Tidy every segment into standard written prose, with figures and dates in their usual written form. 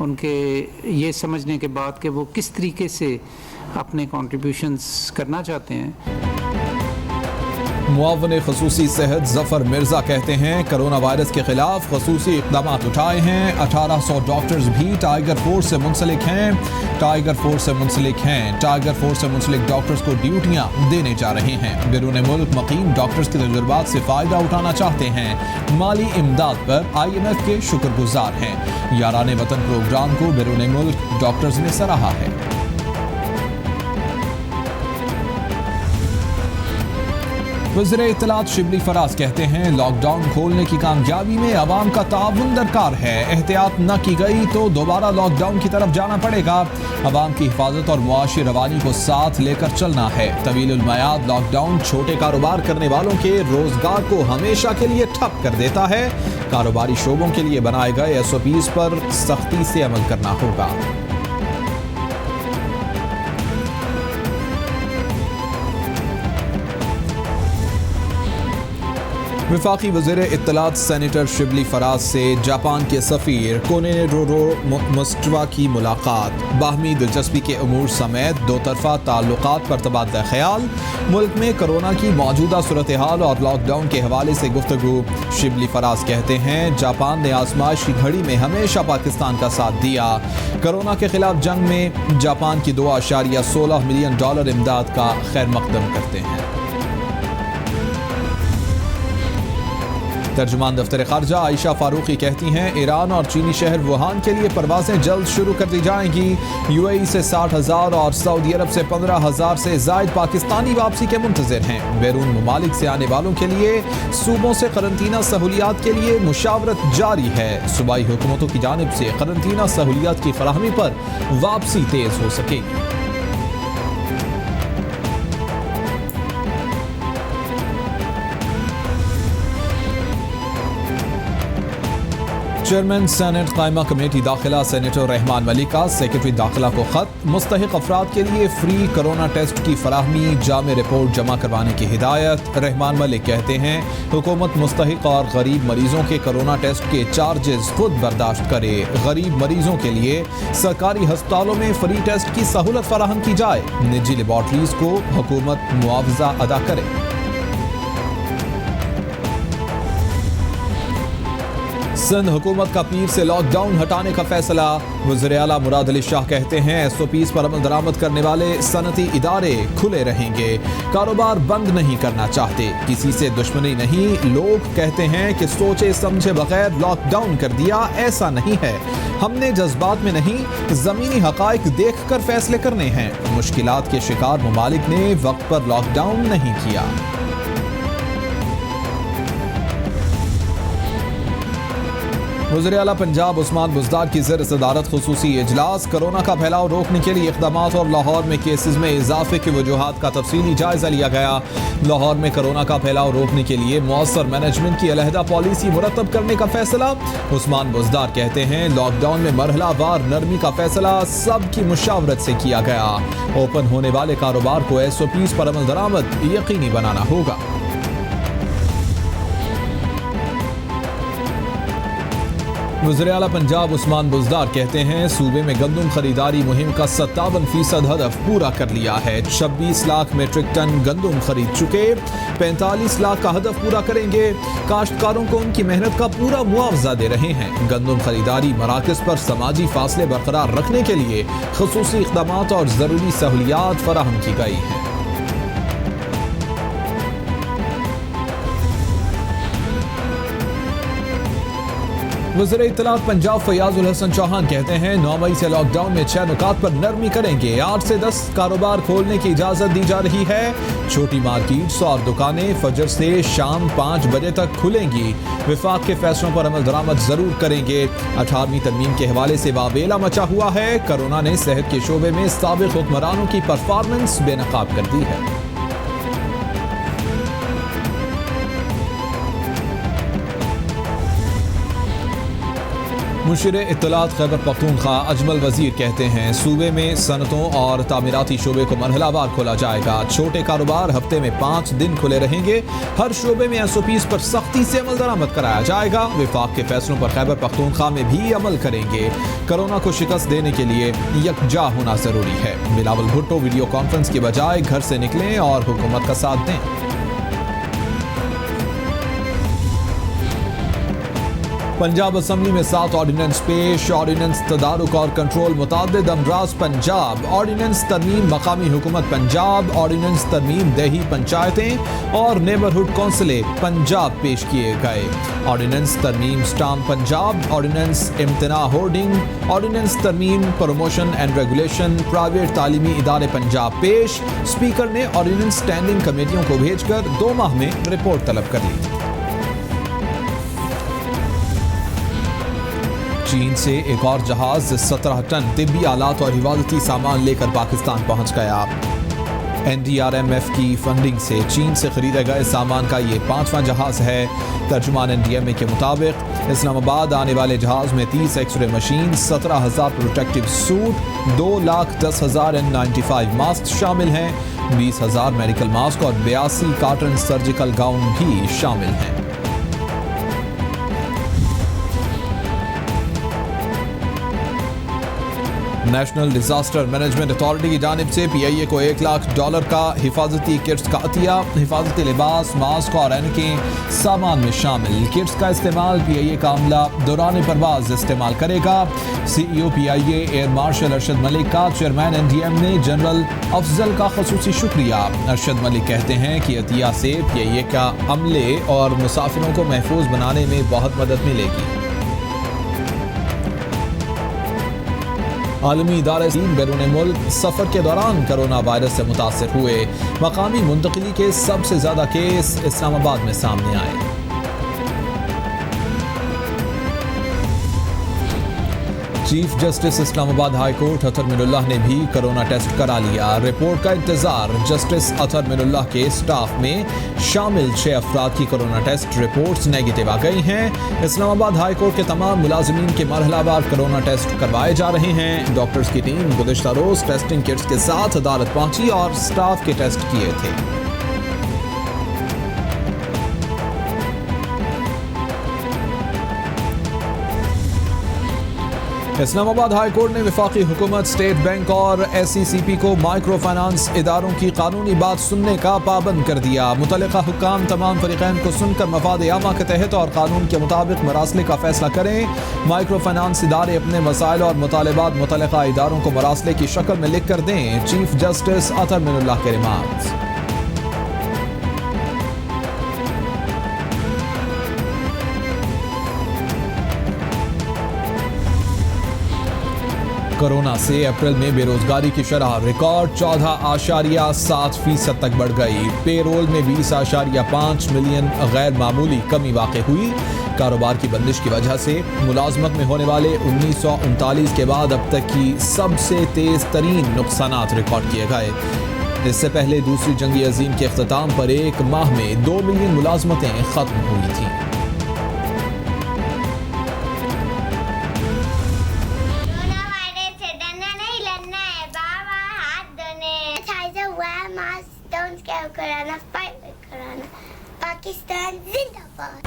ان کے یہ سمجھنے کے بعد کہ وہ کس طریقے سے اپنے کنٹریبیوشنز کرنا چاہتے ہیں۔ معاون خصوصی صحت ظفر مرزا کہتے ہیں کرونا وائرس کے خلاف خصوصی اقدامات اٹھائے ہیں، 1800 ڈاکٹرز بھی ٹائیگر فورس سے منسلک ہیں۔ ٹائیگر فورس سے منسلک ڈاکٹرز کو ڈیوٹیاں دینے جا رہے ہیں۔ بیرون ملک مقیم ڈاکٹرز کے تجربات سے فائدہ اٹھانا چاہتے ہیں۔ مالی امداد پر IMF کے شکر گزار ہیں۔ یاران وطن پروگرام کو بیرون ملک ڈاکٹرز نے سراہا ہے۔ وزیر اطلاعات شبلی فراز کہتے ہیں لاک ڈاؤن کھولنے کی کامیابی میں عوام کا تعاون درکار ہے، احتیاط نہ کی گئی تو دوبارہ لاک ڈاؤن کی طرف جانا پڑے گا۔ عوام کی حفاظت اور معاشی روانی کو ساتھ لے کر چلنا ہے۔ طویل المیعاد لاک ڈاؤن چھوٹے کاروبار کرنے والوں کے روزگار کو ہمیشہ کے لیے ٹھپ کر دیتا ہے۔ کاروباری شعبوں کے لیے بنائے گئے SOPs پر سختی سے عمل کرنا ہوگا۔ وفاقی وزیر اطلاعات سینیٹر شبلی فراز سے جاپان کے سفیر کونینورو مسٹوا کی ملاقات، باہمی دلچسپی کے امور سمیت دو طرفہ تعلقات پر تبادلہ خیال، ملک میں کرونا کی موجودہ صورتحال اور لاک ڈاؤن کے حوالے سے گفتگو۔ شبلی فراز کہتے ہیں جاپان نے آزمائش کی گھڑی میں ہمیشہ پاکستان کا ساتھ دیا۔ کرونا کے خلاف جنگ میں جاپان کی $2.16 ملین امداد کا خیر مقدم کرتے ہیں۔ ترجمان دفتر خارجہ عائشہ فاروقی کہتی ہیں ایران اور چینی شہر ووہان کے لیے پروازیں جلد شروع کر دی جائیں گی۔ UAE سے 60,000 اور سعودی عرب سے 15,000 سے زائد پاکستانی واپسی کے منتظر ہیں۔ بیرون ممالک سے آنے والوں کے لیے صوبوں سے قرنطینہ سہولیات کے لیے مشاورت جاری ہے۔ صوبائی حکومتوں کی جانب سے قرنطینہ سہولیات کی فراہمی پر واپسی تیز ہو سکے گی۔ چیئرمین سینٹ قائمہ کمیٹی داخلہ سینیٹر رحمان ملک کا سیکرٹری داخلہ کو خط، مستحق افراد کے لیے فری کرونا ٹیسٹ کی فراہمی، جامع رپورٹ جمع کروانے کی ہدایت۔ رحمان ملک کہتے ہیں حکومت مستحق اور غریب مریضوں کے کرونا ٹیسٹ کے چارجز خود برداشت کرے۔ غریب مریضوں کے لیے سرکاری ہسپتالوں میں فری ٹیسٹ کی سہولت فراہم کی جائے، نجی لیبارٹریز کو حکومت معاوضہ ادا کرے۔ سندھ حکومت کا پیر سے لاک ڈاؤن ہٹانے کا فیصلہ، وزیر اعلیٰ مراد علی شاہ کہتے ہیں SOPs پر عمل درآمد کرنے والے صنعتی ادارے کھلے رہیں گے، کاروبار بند نہیں کرنا چاہتے، کسی سے دشمنی نہیں۔ لوگ کہتے ہیں کہ سوچے سمجھے بغیر لاک ڈاؤن کر دیا، ایسا نہیں ہے، ہم نے جذبات میں نہیں زمینی حقائق دیکھ کر فیصلے کرنے ہیں۔ مشکلات کے شکار ممالک نے وقت پر لاک ڈاؤن نہیں کیا۔ وزیر اعلیٰ پنجاب عثمان بزدار کی زیر صدارت خصوصی اجلاس، کرونا کا پھیلاؤ روکنے کے لیے اقدامات اور لاہور میں کیسز میں اضافے کی وجوہات کا تفصیلی جائزہ لیا گیا۔ لاہور میں کرونا کا پھیلاؤ روکنے کے لیے مؤثر مینجمنٹ کی علیحدہ پالیسی مرتب کرنے کا فیصلہ۔ عثمان بزدار کہتے ہیں لاک ڈاؤن میں مرحلہ وار نرمی کا فیصلہ سب کی مشاورت سے کیا گیا۔ اوپن ہونے والے کاروبار کو SOPs پر عمل درآمد یقینی بنانا ہوگا۔ وزیر اعلیٰ پنجاب عثمان بزدار کہتے ہیں صوبے میں گندم خریداری مہم کا 57% ہدف پورا کر لیا ہے۔ 26 لاکھ میٹرک ٹن گندم خرید چکے، 45 لاکھ کا ہدف پورا کریں گے۔ کاشتکاروں کو ان کی محنت کا پورا معاوضہ دے رہے ہیں۔ گندم خریداری مراکز پر سماجی فاصلے برقرار رکھنے کے لیے خصوصی اقدامات اور ضروری سہولیات فراہم کی گئی ہیں۔ وزیر اطلاعات پنجاب فیاض الحسن چوہان کہتے ہیں 9 مئی سے لاک ڈاؤن میں 6 نکات پر نرمی کریں گے۔ 8 سے 10 کاروبار کھولنے کی اجازت دی جا رہی ہے۔ چھوٹی مارکیٹس اور دکانیں فجر سے شام 5 بجے تک کھلیں گی۔ وفاق کے فیصلوں پر عمل درآمد ضرور کریں گے۔ 18ویں ترمیم کے حوالے سے واویلا مچا ہوا ہے۔ کرونا نے صحت کے شعبے میں سابق حکمرانوں کی پرفارمنس بے نقاب کر دی ہے۔ مشیر اطلاعات خیبر پختونخوا اجمل وزیر کہتے ہیں صوبے میں صنعتوں اور تعمیراتی شعبے کو مرحلہ وار کھولا جائے گا. چھوٹے کاروبار ہفتے میں 5 دن کھلے رہیں گے. ہر شعبے میں SOPs پر سختی سے عمل درآمد کرایا جائے گا. وفاق کے فیصلوں پر خیبر پختونخوا میں بھی عمل کریں گے. کرونا کو شکست دینے کے لیے یکجا ہونا ضروری ہے. بلاول بھٹو ویڈیو کانفرنس کے بجائے گھر سے نکلیں اور حکومت کا ساتھ دیں. پنجاب اسمبلی میں 7 آرڈیننس پیش. آرڈیننس تدارک اور کنٹرول متعدد امراض پنجاب. آرڈیننس ترمیم مقامی حکومت پنجاب. آرڈیننس ترمیم دیہی پنچایتیں اور نیبرہڈ کونسلیں پنجاب پیش کیے گئے. آرڈیننس ترمیم اسٹامپ پنجاب. آرڈیننس امتناع ہورڈنگ. آرڈیننس ترمیم پروموشن اینڈ ریگولیشن پرائیویٹ تعلیمی ادارے پنجاب پیش. اسپیکر نے آرڈیننس اسٹینڈنگ کمیٹیوں کو بھیج کر 2 ماہ میں رپورٹ طلب کر لی. چین سے ایک اور جہاز 17 ٹن طبی آلات اور حفاظتی سامان لے کر پاکستان پہنچ گیا. NDRMF کی فنڈنگ سے چین سے خریدے گئے سامان کا یہ 5واں جہاز ہے. ترجمان NDMA کے مطابق اسلام آباد آنے والے جہاز میں 30 X ray machine, 17,000 protective suit, 2,10,000 N95 mask شامل ہیں. 20,000 میڈیکل ماسک اور 82 کاٹن سرجیکل گاؤن بھی شامل ہیں. نیشنل ڈیزاسٹر مینجمنٹ اتھارٹی کی جانب سے PIA کو $1 لاکھ کا حفاظتی کٹس کا عطیہ. حفاظتی لباس، ماسک اور اینکیں سامان میں شامل. کٹس کا استعمال PIA کا عملہ دوران پرواز استعمال کرے گا. CEO PIA air marshal Arshad Malik کا چیئرمین NDM نے جنرل افضل کا خصوصی شکریہ. ارشد ملک کہتے ہیں کہ عطیہ سے PIA کا عملے اور مسافروں کو محفوظ بنانے میں بہت مدد ملے گی. عالمی ادارے بیرون ملک سفر کے دوران کرونا وائرس سے متاثر ہوئے. مقامی منتقلی کے سب سے زیادہ کیس اسلام آباد میں سامنے آئے. چیف جسٹس اسلام آباد ہائی کورٹ اطہر من اللہ نے بھی کرونا ٹیسٹ کرا لیا. رپورٹ کا انتظار. جسٹس اطہر من اللہ کے سٹاف میں شامل 6 افراد کی کرونا ٹیسٹ رپورٹس نیگیٹو آ گئی ہیں. اسلام آباد ہائی کورٹ کے تمام ملازمین کے مرحلہ وار کرونا ٹیسٹ کروائے جا رہے ہیں. ڈاکٹرز کی ٹیم گزشتہ روز ٹیسٹنگ کٹس کے ساتھ عدالت پہنچی اور سٹاف کے ٹیسٹ کیے تھے. اسلام آباد ہائی کورٹ نے وفاقی حکومت، اسٹیٹ بینک اور SECP کو مائکرو فائنانس اداروں کی قانونی بات سننے کا پابند کر دیا. متعلقہ حکام تمام فریقین کو سن کر مفاد عامہ کے تحت اور قانون کے مطابق مراسلے کا فیصلہ کریں. مائکرو فائنانس ادارے اپنے مسائل اور مطالبات متعلقہ اداروں کو مراسلے کی شکل میں لکھ کر دیں. چیف جسٹس اطہر من اللہ کے ریمارکس. کرونا سے اپریل میں بے روزگاری کی شرح ریکارڈ 14.7% تک بڑھ گئی. پے رول میں 20.5 ملین غیر معمولی کمی واقع ہوئی. کاروبار کی بندش کی وجہ سے ملازمت میں ہونے والے 1939 کے بعد اب تک کی سب سے تیز ترین نقصانات ریکارڈ کیے گئے. اس سے پہلے دوسری جنگ عظیم کے اختتام پر ایک ماہ میں 2 ملین ملازمتیں ختم ہوئی تھیں. پاکستان زندہ باد.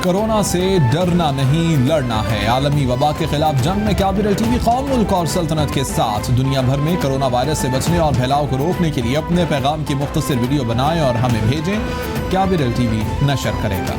کرونا سے ڈرنا نہیں لڑنا ہے. عالمی وبا کے خلاف جنگ میں کیبل TV قوم، ملک اور سلطنت کے ساتھ. دنیا بھر میں کرونا وائرس سے بچنے اور پھیلاؤ کو روکنے کے لیے اپنے پیغام کی مختصر ویڈیو بنائیں اور ہمیں بھیجیں. کیبل TV نشر کرے گا.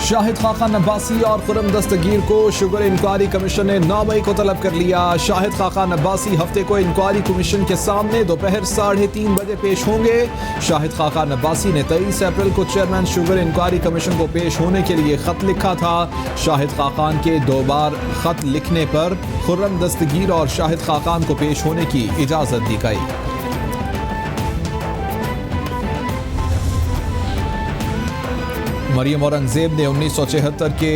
شاہد خاقان عباسی اور خرم دستگیر کو شوگر انکوائری کمیشن نے 9 مئی کو طلب کر لیا. شاہد خاقان عباسی ہفتے کو انکوائری کمیشن کے سامنے دوپہر 3:30 بجے پیش ہوں گے. شاہد خاقان عباسی نے 23 اپریل کو چیئرمین شوگر انکوائری کمیشن کو پیش ہونے کے لیے خط لکھا تھا. شاہد خاقان کے 2 بار خط لکھنے پر خرم دستگیر اور شاہد خاقان کو پیش ہونے کی اجازت دی گئی. مریم اورنگزیب نے 1976 کے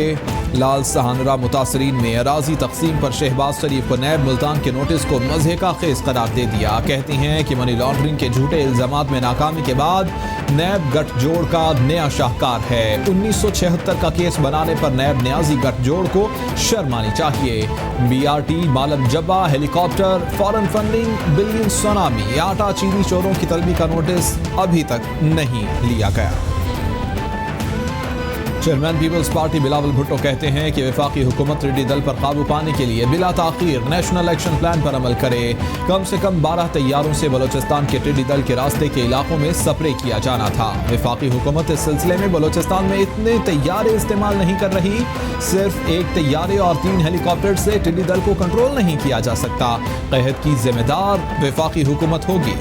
لال سہانرا متاثرین میں اراضی تقسیم پر شہباز شریف کو نیب ملتان کے نوٹس کو مضحکہ کا خیز قرار دے دیا. کہتی ہیں کہ منی لانڈرنگ کے جھوٹے الزامات میں ناکامی کے بعد نیب گٹھ جوڑ کا نیا شاہکار ہے. 1976 کا کیس بنانے پر نیب نیازی گٹھ جوڑ کو شرم آنی چاہیے. BRT Malam Jabba helicopter foreign funding billion tsunami آٹا چینی چوروں کی طلبی کا نوٹس ابھی تک نہیں لیا گیا. Chairman peoples party Bilawal Bhutto کہتے ہیں کہ وفاقی حکومت ٹڈی دل پر قابو پانے کے لیے بلا تاخیر نیشنل ایکشن پلان پر عمل کرے. کم سے کم 12 طیاروں سے بلوچستان کے ٹڈی دل کے راستے کے علاقوں میں سپرے کیا جانا تھا. وفاقی حکومت اس سلسلے میں بلوچستان میں اتنے طیارے استعمال نہیں کر رہی. صرف 1 طیارے اور 3 ہیلی کاپٹر سے ٹڈی دل کو کنٹرول نہیں کیا جا سکتا. قحط کی ذمہ دار وفاقی حکومت ہوگی.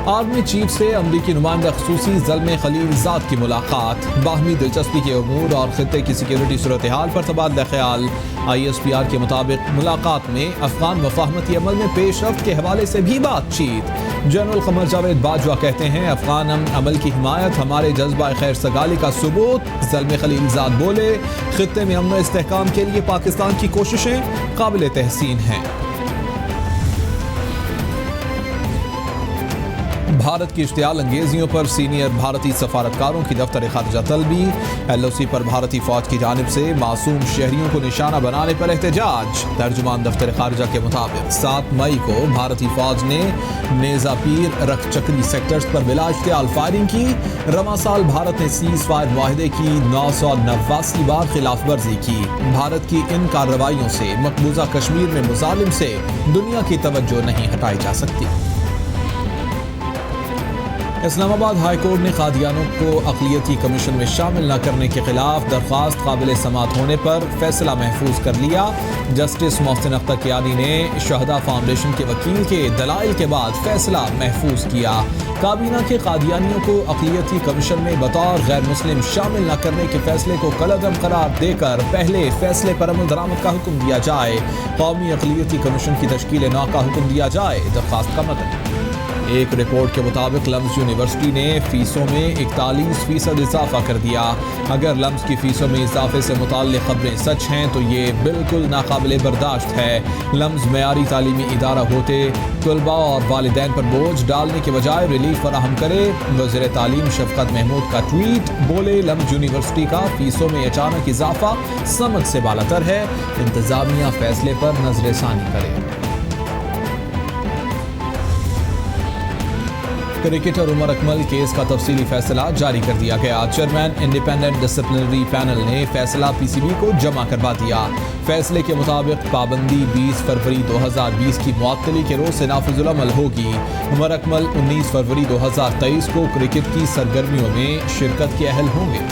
آرمی چیف سے امریکی نمائندہ خصوصی زلمے خلیل زاد کی ملاقات. باہمی دلچسپی کے امور اور خطے کی سیکیورٹی صورتحال پر تبادلہ خیال. ISPR کے مطابق ملاقات میں افغان مفاہمتی عمل میں پیش رفت کے حوالے سے بھی بات چیت. جنرل قمر جاوید باجوہ کہتے ہیں افغان عمل کی حمایت ہمارے جذبہ خیر سگالی کا ثبوت. زلمے خلیل زاد بولے خطے میں امن و استحکام کے لیے پاکستان کی کوششیں قابل تحسین ہیں. بھارت کی اشتعال انگیزیوں پر سینئر بھارتی سفارتکاروں کی دفتر خارجہ طلبی. LOC پر بھارتی فوج کی جانب سے معصوم شہریوں کو نشانہ بنانے پر احتجاج. ترجمان دفتر خارجہ کے مطابق 7 مئی کو بھارتی فوج نے نیزا پیر رکھ چکری سیکٹرز پر بلا اشتعال فائرنگ کی. رواں سال بھارت نے سیز فائر معاہدے کی 989 بار خلاف ورزی کی. بھارت کی ان کارروائیوں سے مقبوضہ کشمیر میں مظالم سے دنیا کی توجہ نہیں ہٹائی جا سکتی. اسلام آباد ہائی کورٹ نے قادیانوں کو اقلیتی کمیشن میں شامل نہ کرنے کے خلاف درخواست قابل سماعت ہونے پر فیصلہ محفوظ کر لیا. جسٹس محسن اختر کیانی نے شہداء فاؤنڈیشن کے وکیل کے دلائل کے بعد فیصلہ محفوظ کیا. کابینہ کے قادیانیوں کو اقلیتی کمیشن میں بطور غیر مسلم شامل نہ کرنے کے فیصلے کو کالعدم قرار دے کر پہلے فیصلے پر عمل درآمد کا حکم دیا جائے. قومی اقلیتی کمیشن کی تشکیل نو کا حکم دیا جائے. درخواست کا متن. ایک رپورٹ کے مطابق لمز یونیورسٹی نے فیسوں میں 41% اضافہ کر دیا. اگر لمز کی فیسوں میں اضافے سے متعلق خبریں سچ ہیں تو یہ بالکل ناقابل برداشت ہے. لمز معیاری تعلیمی ادارہ ہوتے طلباء اور والدین پر بوجھ ڈالنے کے بجائے ریلیف فراہم کرے. وزیر تعلیم شفقت محمود کا ٹویٹ. بولے لمز یونیورسٹی کا فیسوں میں اچانک اضافہ سمجھ سے بالاتر ہے. انتظامیہ فیصلے پر نظر ثانی کرے. کرکٹر عمر اکمل کیس کا تفصیلی فیصلہ جاری کر دیا گیا. چیئرمین انڈیپینڈنٹ ڈسپلنری پینل نے فیصلہ PCB کو جمع کروا دیا. فیصلے کے مطابق پابندی 20 فروری 2020 کی معطلی کے روز سے نافذ العمل ہوگی. عمر اکمل 19 فروری 2023 کو کرکٹ کی سرگرمیوں میں شرکت کے اہل ہوں گے.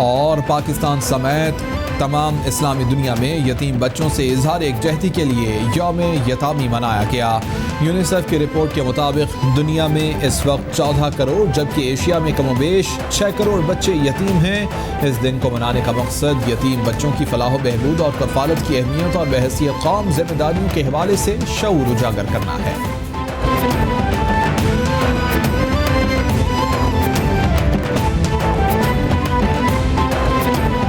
اور پاکستان سمیت تمام اسلامی دنیا میں یتیم بچوں سے اظہار یکجہتی کے لیے یوم یتامی منایا گیا. یونیسیف کی رپورٹ کے مطابق دنیا میں اس وقت 14 کروڑ جبکہ ایشیا میں کم و بیش 6 کروڑ بچے یتیم ہیں. اس دن کو منانے کا مقصد یتیم بچوں کی فلاح و بہبود اور کفالت کی اہمیت اور بحیثیت قوم ذمہ داریوں کے حوالے سے شعور اجاگر کرنا ہے.